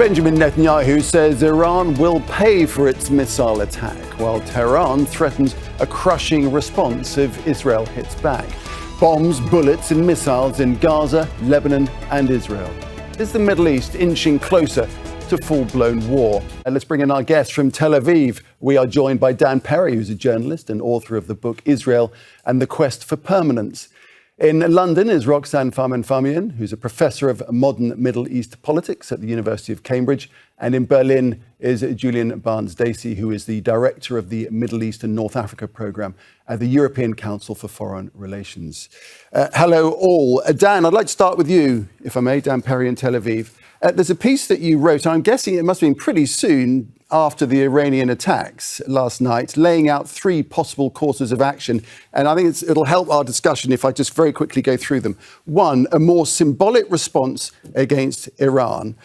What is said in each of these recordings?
Benjamin Netanyahu says Iran will pay for its missile attack, while Tehran threatens a crushing response if Israel hits back. Bombs, bullets and missiles in Gaza, Lebanon and Israel. Is the Middle East inching closer to full-blown war? And let's bring in our guest from Tel Aviv. We are joined by Dan Perry, who's a journalist and author of the book Israel and the Quest for Permanence. In London is Roxanne Farmanfarmian, who's a professor of modern Middle East politics at the University of Cambridge. And in Berlin is Julian Barnes-Dacey, who is the director of the Middle East and North Africa programme at the European Council for Foreign Relations. Hello all. Dan, I'd like to start with you, if I may, Dan Perry in Tel Aviv. There's a piece that you wrote, I'm guessing it must have been pretty soon after the Iranian attacks last night, laying out three possible courses of action. And I think it'll help our discussion if I just very quickly go through them. One, a more symbolic response against Iran,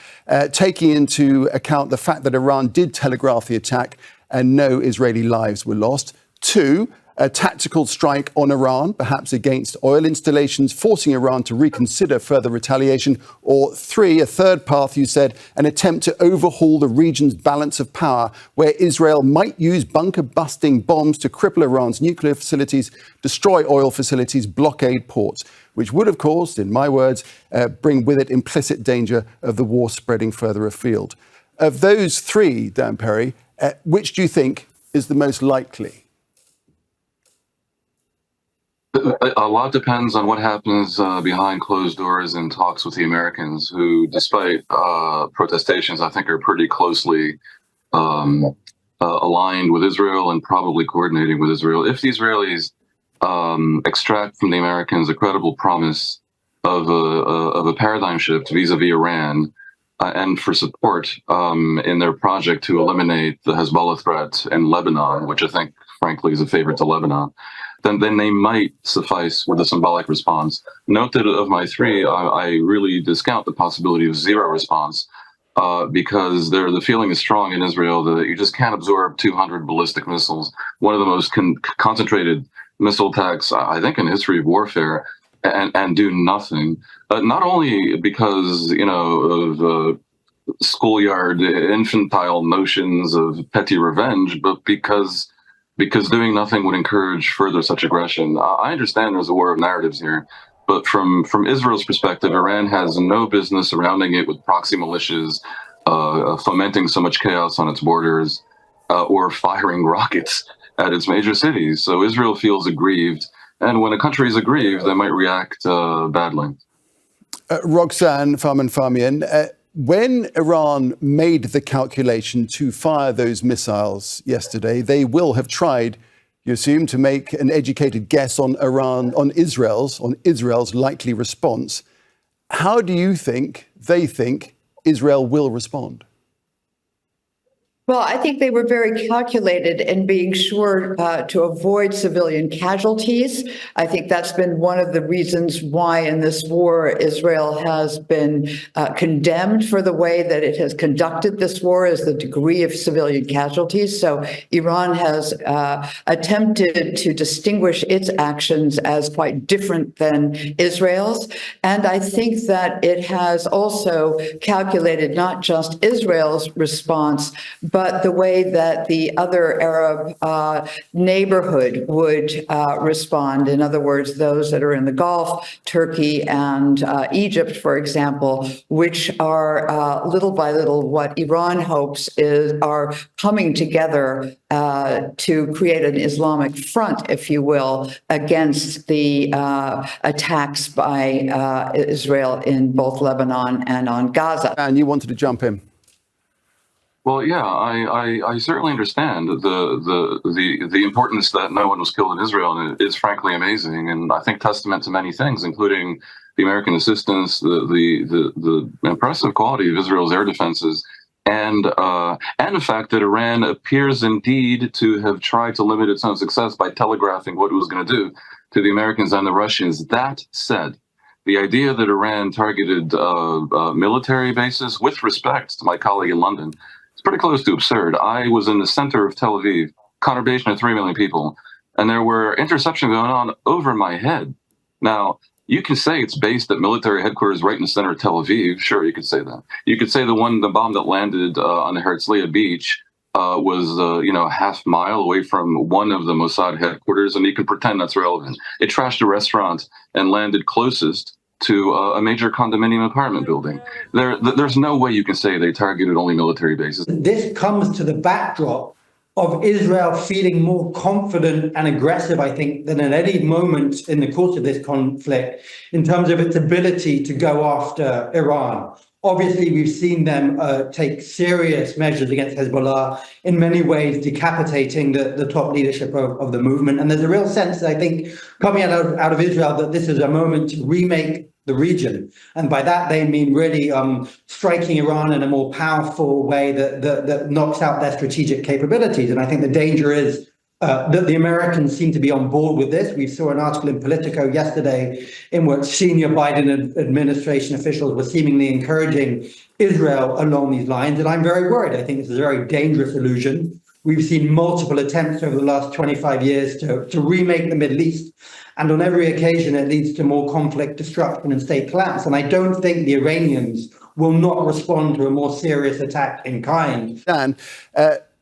taking into account the fact that Iran did telegraph the attack and no Israeli lives were lost. Two, a tactical strike on Iran, perhaps against oil installations, forcing Iran to reconsider further retaliation. Or three, a third path, you said, an attempt to overhaul the region's balance of power, where Israel might use bunker-busting bombs to cripple Iran's nuclear facilities, destroy oil facilities, blockade ports, which would, of course, in my words, bring with it implicit danger of the war spreading further afield. Of those three, Dan Perry, which do you think is the most likely? A lot depends on what happens behind closed doors in talks with the Americans, who, despite protestations, I think are pretty closely aligned with Israel and probably coordinating with Israel. If the Israelis extract from the Americans a credible promise of a paradigm shift vis-a-vis Iran and for support in their project to eliminate the Hezbollah threat in Lebanon, which I think, frankly, is a favorite to Lebanon, then they might suffice with a symbolic response. Note that of my three, I really discount the possibility of zero response because the feeling is strong in Israel that you just can't absorb 200 ballistic missiles, one of the most concentrated missile attacks, I think, in history of warfare, and do nothing. Not only because, of schoolyard infantile notions of petty revenge, but because doing nothing would encourage further such aggression. I understand there's a war of narratives here, but from Israel's perspective, Iran has no business surrounding it with proxy militias, fomenting so much chaos on its borders, or firing rockets at its major cities. So Israel feels aggrieved, and when a country is aggrieved, they might react badly. Roxanne Farmanfarmian, when Iran made the calculation to fire those missiles yesterday, they will have tried, you assume, to make an educated guess on Israel's likely response. How do you think they think Israel will respond? Well, I think they were very calculated in being sure to avoid civilian casualties. I think that's been one of the reasons why in this war Israel has been condemned for the way that it has conducted this war, is the degree of civilian casualties. So Iran has attempted to distinguish its actions as quite different than Israel's. And I think that it has also calculated not just Israel's response, but the way that the other Arab neighborhood would respond. In other words, those that are in the Gulf, Turkey and Egypt, for example, which are little by little what Iran hopes are coming together to create an Islamic front, if you will, against the attacks by Israel in both Lebanon and on Gaza. And you wanted to jump in. Well, yeah, I certainly understand the importance that no one was killed in Israel, and it is frankly amazing, and I think testament to many things, including the American assistance, the impressive quality of Israel's air defenses, and the fact that Iran appears indeed to have tried to limit its own success by telegraphing what it was going to do to the Americans and the Russians. That said, the idea that Iran targeted military bases, with respect to my colleague in London, it's pretty close to absurd. I was in the center of Tel Aviv, conurbation of 3 million people, and there were interceptions going on over my head. Now, You can say it's based at military headquarters right in the center of Tel Aviv. Sure, you could say that. You could say the bomb that landed on the Herzliya beach was, a half mile away from one of the Mossad headquarters, and you can pretend that's relevant. It trashed a restaurant and landed closest to a major condominium apartment building. There's no way you can say they targeted only military bases. This comes to the backdrop of Israel feeling more confident and aggressive, I think, than at any moment in the course of this conflict in terms of its ability to go after Iran. Obviously, we've seen them take serious measures against Hezbollah, in many ways decapitating the top leadership of the movement. And there's a real sense, I think, coming out of Israel that this is a moment to remake the region. And by that, they mean really striking Iran in a more powerful way that knocks out their strategic capabilities. And I think the danger is that the Americans seem to be on board with this. We saw an article in Politico yesterday in which senior Biden administration officials were seemingly encouraging Israel along these lines. And I'm very worried. I think this is a very dangerous illusion. We've seen multiple attempts over the last 25 years to remake the Middle East. And on every occasion, it leads to more conflict, destruction, and state collapse. And I don't think the Iranians will not respond to a more serious attack in kind. Dan,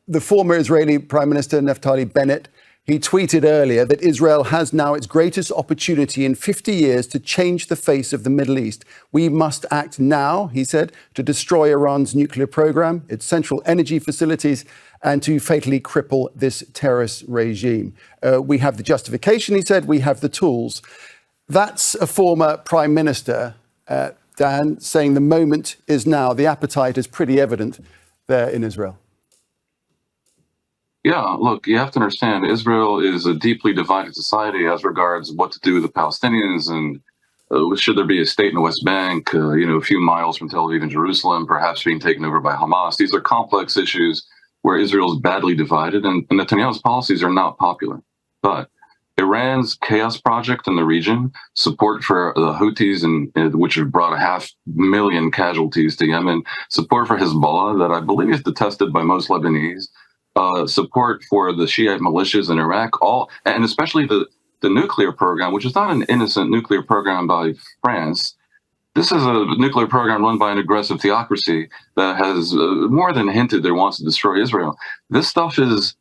the former Israeli Prime Minister Naftali Bennett, he tweeted earlier that Israel has now its greatest opportunity in 50 years to change the face of the Middle East. We must act now, he said, to destroy Iran's nuclear program, its central energy facilities, and to fatally cripple this terrorist regime. We have the justification, he said, we have the tools. That's a former Prime Minister, Dan, saying the moment is now. The appetite is pretty evident there in Israel. Yeah, look, you have to understand, Israel is a deeply divided society as regards what to do with the Palestinians, and should there be a state in the West Bank, a few miles from Tel Aviv and Jerusalem, perhaps being taken over by Hamas. These are complex issues where Israel is badly divided, and Netanyahu's policies are not popular. But Iran's chaos project in the region, support for the Houthis, which have brought 500,000 casualties to Yemen, support for Hezbollah, that I believe is detested by most Lebanese, support for the Shiite militias in Iraq, and especially the nuclear program, which is not an innocent nuclear program by France. This is a nuclear program run by an aggressive theocracy that has more than hinted that it wants to destroy Israel. This stuff is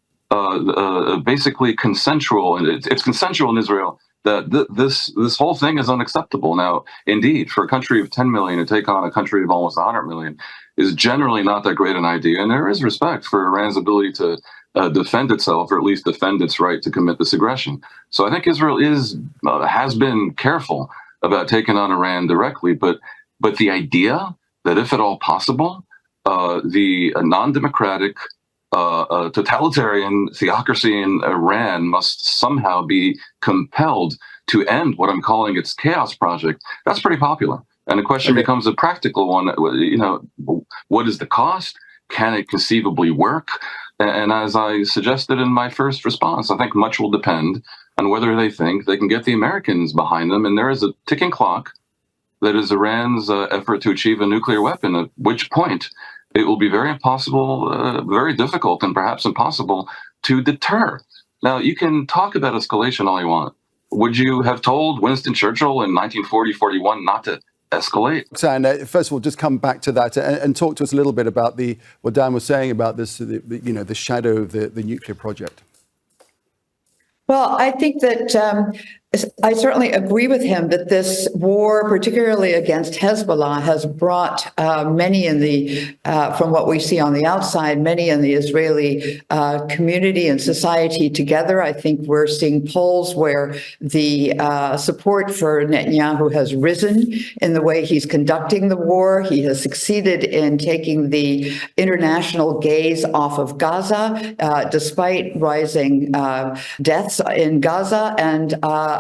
basically consensual, and it's consensual in Israel that this whole thing is unacceptable. Now, indeed, for a country of 10 million to take on a country of almost 100 million is generally not that great an idea, and there is respect for Iran's ability to defend itself, or at least defend its right to commit this aggression. So I think Israel has been careful about taking on Iran directly, but the idea that if at all possible, the non-democratic totalitarian theocracy in Iran must somehow be compelled to end what I'm calling its chaos project, that's pretty popular. And the question becomes a practical one. What is the cost? Can it conceivably work? And as I suggested in my first response, I think much will depend on whether they think they can get the Americans behind them. And there is a ticking clock that is Iran's effort to achieve a nuclear weapon, at which point it will be very impossible, very difficult, and perhaps impossible to deter. Now, you can talk about escalation all you want. Would you have told Winston Churchill in 1940-41 not to escalate? And first of all, just come back to that and talk to us a little bit about what Dan was saying about this, the shadow of the nuclear project. Well, I think that I certainly agree with him that this war, particularly against Hezbollah, has brought many in from what we see on the outside, many in the Israeli community and society together. I think we're seeing polls where the support for Netanyahu has risen in the way he's conducting the war. He has succeeded in taking the international gaze off of Gaza, despite rising deaths in Gaza. And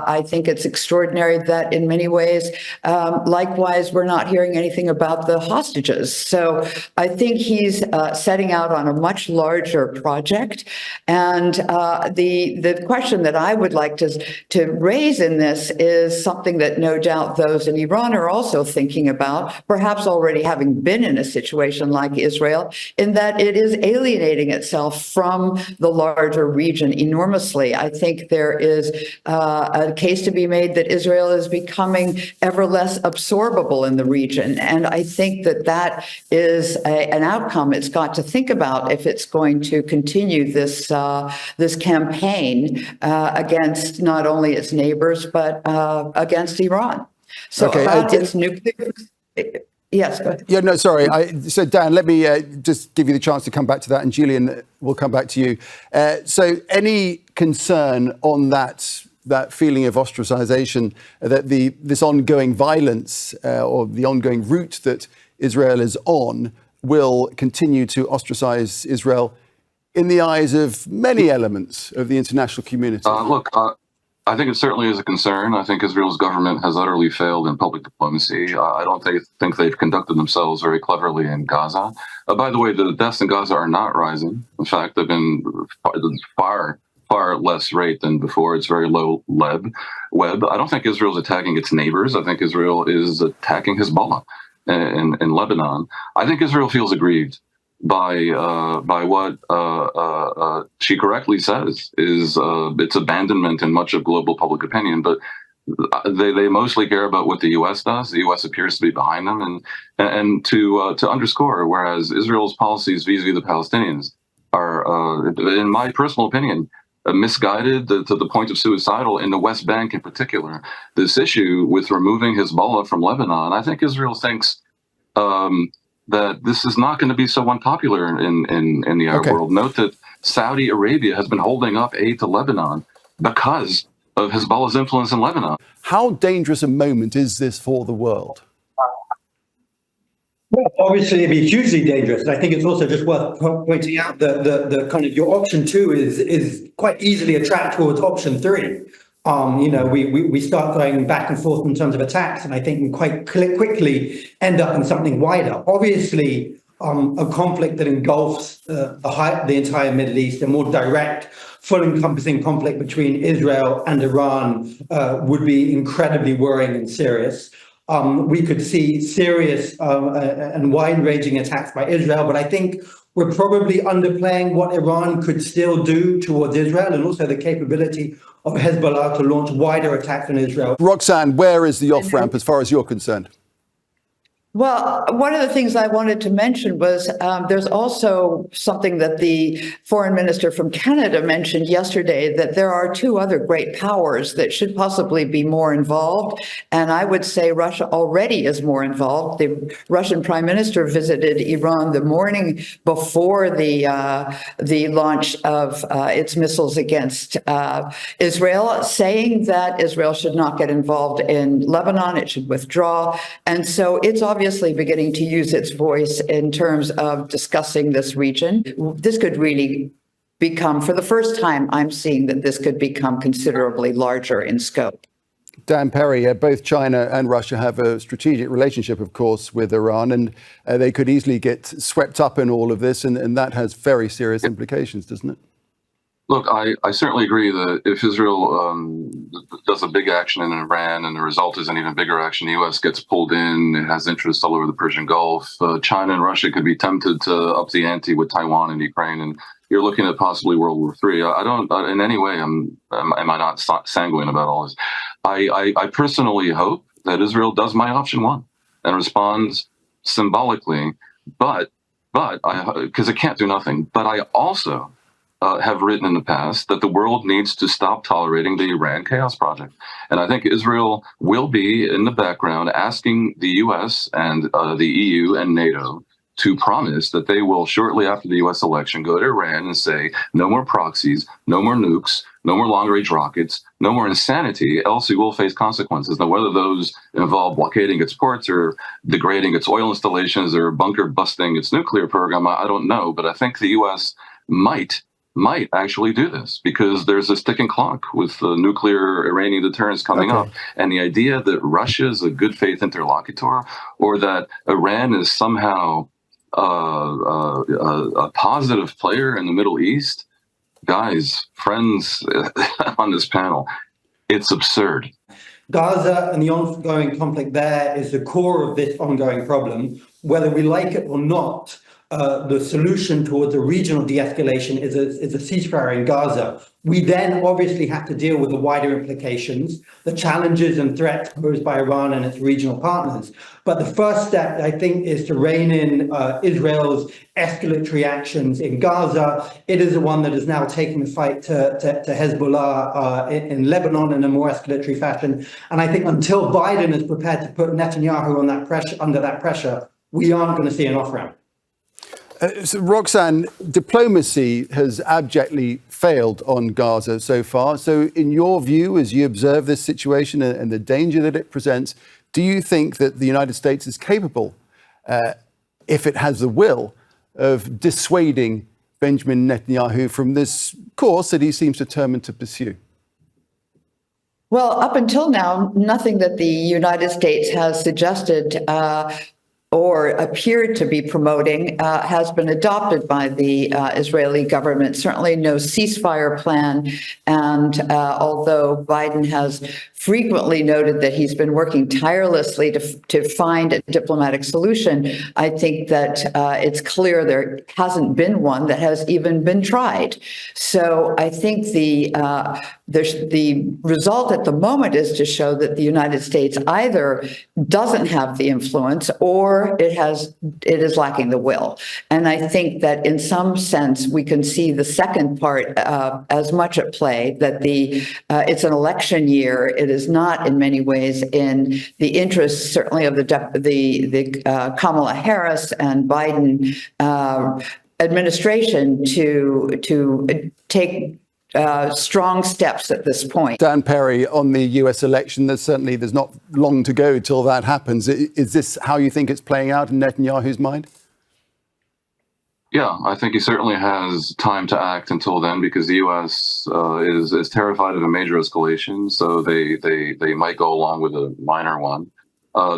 I think it's extraordinary that in many ways, likewise, we're not hearing anything about the hostages. So I think he's setting out on a much larger project. And the question that I would like to raise in this is something that no doubt those in Iran are also thinking about, perhaps already having been in a situation like Israel, in that it is alienating itself from the larger region enormously. I think there is a case to be made that Israel is becoming ever less absorbable in the region. And I think that that is an outcome it's got to think about if it's going to continue this campaign against not only its neighbors, but against Iran. So about its nuclear... Yes, go ahead. Yeah, no, sorry. So, Dan, let me just give you the chance to come back to that, and Julian, we'll come back to you. So any concern on that feeling of ostracization, that this ongoing violence or the ongoing route that Israel is on will continue to ostracize Israel in the eyes of many elements of the international community? I think it certainly is a concern. I think Israel's government has utterly failed in public diplomacy. I don't think they've conducted themselves very cleverly in Gaza. By the way, the deaths in Gaza are not rising. In fact, they've been far less rate than before. It's very low web. I don't think Israel's attacking its neighbors. I think Israel is attacking Hezbollah in Lebanon. I think Israel feels aggrieved by what she correctly says is its abandonment in much of global public opinion. But they mostly care about what the U.S. does. The U.S. appears to be behind them, and to underscore, whereas Israel's policies vis-a-vis the Palestinians are, in my personal opinion, misguided to the point of suicidal in the West Bank in particular. This issue with removing Hezbollah from Lebanon, I think Israel thinks that this is not going to be so unpopular in the Arab world. Note that Saudi Arabia has been holding up aid to Lebanon because of Hezbollah's influence in Lebanon. How dangerous a moment is this for the world? Well, obviously, it'd be hugely dangerous. And I think it's also just worth pointing out that the kind of your option 2 is quite easily a track towards option 3. We start going back and forth in terms of attacks, and I think we quite quickly end up in something wider. Obviously, a conflict that engulfs the entire Middle East, a more direct, full-encompassing conflict between Israel and Iran would be incredibly worrying and serious. We could see serious and wide-ranging attacks by Israel, but I think we're probably underplaying what Iran could still do towards Israel, and also the capability of Hezbollah to launch wider attacks on Israel. Roxanne, where is the off-ramp as far as you're concerned? Well, one of the things I wanted to mention was there's also something that the foreign minister from Canada mentioned yesterday, that there are 2 other great powers that should possibly be more involved. And I would say Russia already is more involved. The Russian prime minister visited Iran the morning before the launch of its missiles against Israel, saying that Israel should not get involved in Lebanon, it should withdraw. And so it's obviously beginning to use its voice in terms of discussing this region. This could really become, for the first time, I'm seeing that this could become considerably larger in scope. Dan Perry, both China and Russia have a strategic relationship, of course, with Iran, and they could easily get swept up in all of this, and that has very serious implications, doesn't it? Look, I certainly agree that if Israel does a big action in Iran and the result is an even bigger action, the U.S. gets pulled in, it has interests all over the Persian Gulf. China and Russia could be tempted to up the ante with Taiwan and Ukraine, and you're looking at possibly World War III. I don't, in any way, am I not sanguine about all this? I personally hope that Israel does my option 1 and responds symbolically, but because it can't do nothing. But I also have written in the past that the world needs to stop tolerating the Iran chaos project. And I think Israel will be in the background asking the U.S. and the EU and NATO to promise that they will, shortly after the U.S. election, go to Iran and say, no more proxies, no more nukes, no more long-range rockets, no more insanity, else we will face consequences. Now, whether those involve blockading its ports or degrading its oil installations or bunker busting its nuclear program, I don't know. But I think the U.S. might actually do this, because there's a ticking clock with nuclear Iranian deterrence coming up. And the idea that Russia is a good faith interlocutor, or that Iran is somehow a positive player in the Middle East, guys, friends on this panel, it's absurd. Gaza and the ongoing conflict there is the core of this ongoing problem. Whether we like it or not, the solution towards a regional de-escalation is a ceasefire in Gaza. We then obviously have to deal with the wider implications, the challenges and threats posed by Iran and its regional partners. But the first step, I think, is to rein in Israel's escalatory actions in Gaza. It is the one that is now taking the fight to Hezbollah in Lebanon in a more escalatory fashion. And I think until Biden is prepared to put Netanyahu on that pressure, under that pressure, we aren't going to see an off-ramp. So Roxanne, diplomacy has abjectly failed on Gaza so far. So in your view, as you observe this situation and the danger that it presents, do you think that the United States is capable, if it has the will, of dissuading Benjamin Netanyahu from this course that he seems determined to pursue? Well, up until now, nothing that the United States has suggested or appeared to be promoting has been adopted by the Israeli government. Certainly no ceasefire plan. And although Biden has frequently noted that he's been working tirelessly to find a diplomatic solution, I think that it's clear there hasn't been one that has even been tried. So I think the result at the moment is to show that the United States either doesn't have the influence or it is lacking the will. And I think that in some sense we can see the second part as much at play, that it's an election year. It is not in many ways in the interest, certainly of the Kamala Harris and Biden administration to take strong steps at this point. Dan Perry, on the US election, there's not long to go till that happens. Is this how you think it's playing out in Netanyahu's mind? Yeah, I think he certainly has time to act until then, because the U.S. is terrified of a major escalation, so they might go along with a minor one.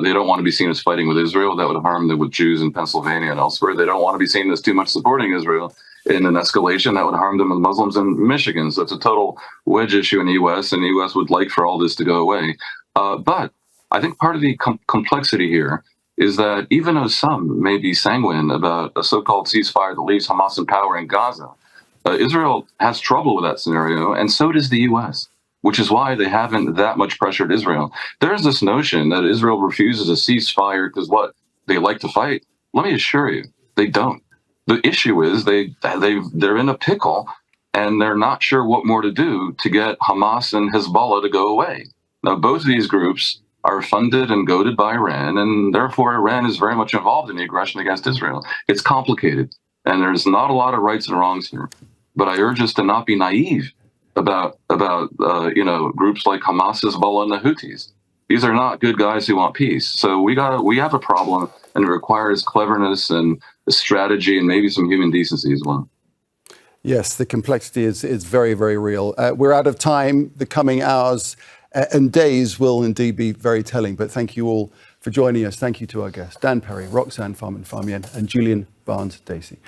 They don't want to be seen as fighting with Israel. That would harm them with Jews in Pennsylvania and elsewhere. They don't want to be seen as too much supporting Israel in an escalation. That would harm them with Muslims in Michigan. So it's a total wedge issue in the U.S., and the U.S. would like for all this to go away. But I think part of the complexity here is that even though some may be sanguine about a so-called ceasefire that leaves Hamas in power in Gaza, Israel has trouble with that scenario, and so does the U.S., which is why they haven't that much pressured Israel. There's this notion that Israel refuses a ceasefire because they like to fight. Let me assure you, they don't. The issue is they're in a pickle, and they're not sure what more to do to get Hamas and Hezbollah to go away. Now, both of these groups are funded and goaded by Iran, and therefore Iran is very much involved in the aggression against Israel. It's complicated, and there's not a lot of rights and wrongs here. But I urge us to not be naive about groups like Hamas, Hezbollah, and the Houthis. These are not good guys who want peace. So we have a problem, and it requires cleverness and strategy and maybe some human decency as well. Yes, the complexity is very, very real. We're out of time. The coming hours and days will indeed be very telling. But thank you all for joining us. Thank you to our guests, Dan Perry, Roxanne Farman-Famian, and Julian Barnes-Dacey.